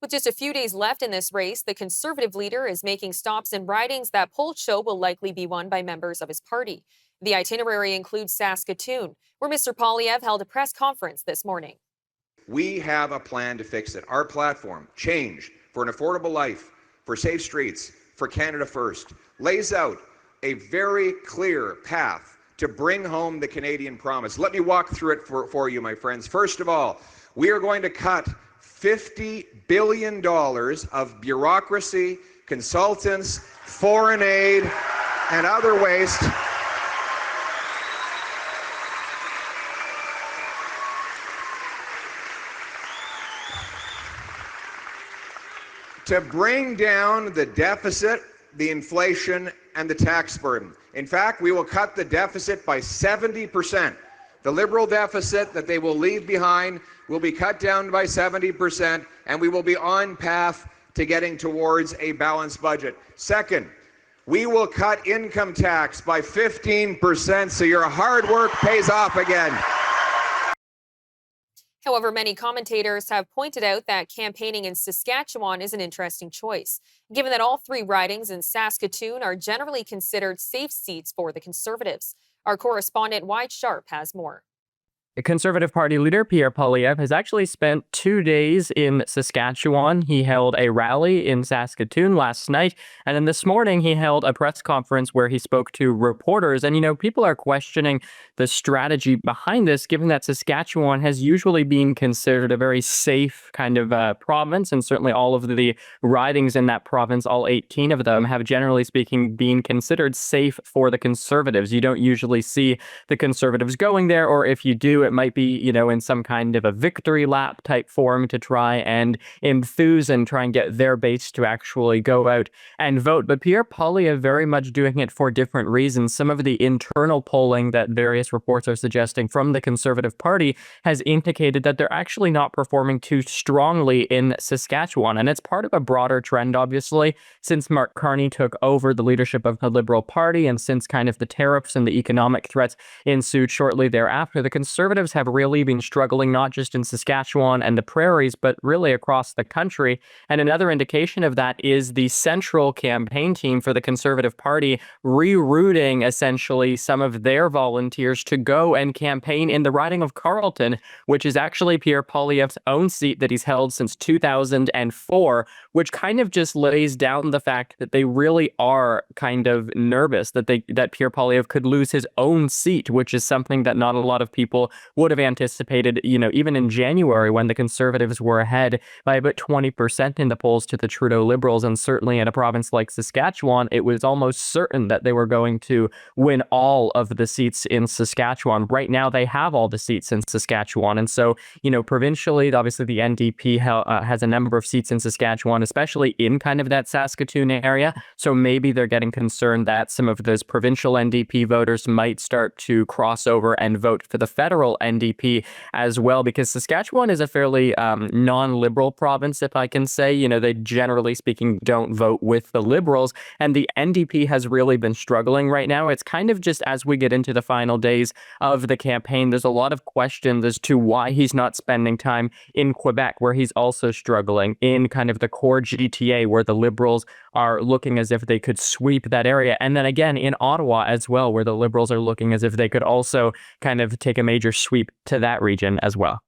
With just a few days left in this race, the Conservative leader is making stops in ridings that polls show will likely be won by members of his party. The itinerary includes Saskatoon, where Mr. Poilievre held a press conference this morning. We have a plan to fix it. Our platform, Change for an Affordable Life, for Safe Streets, for Canada First, lays out a very clear path to bring home the Canadian promise. Let me walk through it for you, my friends. First of all, we are going to cut $50 billion of bureaucracy, consultants, foreign aid, and other waste to bring down the deficit, the inflation, and the tax burden. In fact, we will cut the deficit by 70%. The Liberal deficit that they will leave behind will be cut down by 70%, and we will be on path to getting towards a balanced budget. Second, we will cut income tax by 15% so your hard work pays off again. However, many commentators have pointed out that campaigning in Saskatchewan is an interesting choice, given that all three ridings in Saskatoon are generally considered safe seats for the Conservatives. Our correspondent Wyatt Sharpe has more. The Conservative Party leader, Pierre, has actually spent 2 days in Saskatchewan. He held a rally in Saskatoon last night, and then this morning he held a press conference where he spoke to reporters. And, people are questioning the strategy behind this, given that Saskatchewan has usually been considered a very safe kind of province, and certainly all of the ridings in that province, all 18 of them, have generally speaking been considered safe for the Conservatives. You don't usually see the Conservatives going there, or if you do, it might be, in some kind of a victory lap type form to try and enthuse and try and get their base to actually go out and vote. But Pierre Poilievre very much doing it for different reasons. Some of the internal polling that various reports are suggesting from the Conservative Party has indicated that they're actually not performing too strongly in Saskatchewan. And it's part of a broader trend, obviously, since Mark Carney took over the leadership of the Liberal Party and since kind of the tariffs and the economic threats ensued shortly thereafter. The Conservatives have really been struggling, not just in Saskatchewan and the prairies, but really across the country. And another indication of that is the central campaign team for the Conservative Party rerouting essentially some of their volunteers to go and campaign in the riding of Carleton, which is actually Pierre Poilievre's own seat that he's held since 2004, which kind of just lays down the fact that they really are kind of nervous that Pierre Poilievre could lose his own seat, which is something that not a lot of people would have anticipated, even in January when the Conservatives were ahead by about 20% in the polls to the Trudeau Liberals. And certainly in a province like Saskatchewan, it was almost certain that they were going to win all of the seats in Saskatchewan. Right now, they have all the seats in Saskatchewan. And so, provincially, obviously the NDP has a number of seats in Saskatchewan, especially in kind of that Saskatoon area. So maybe they're getting concerned that some of those provincial NDP voters might start to cross over and vote for the federal NDP as well, because Saskatchewan is a fairly non-liberal province, if I can say. They generally speaking don't vote with the Liberals, and the NDP has really been struggling right now. It's kind of just as we get into the final days of the campaign, there's a lot of questions as to why he's not spending time in Quebec, where he's also struggling, in kind of the core GTA, where the Liberals are looking as if they could sweep that area, and then again in Ottawa as well, where the Liberals are looking as if they could also kind of take a major sweep to that region as well.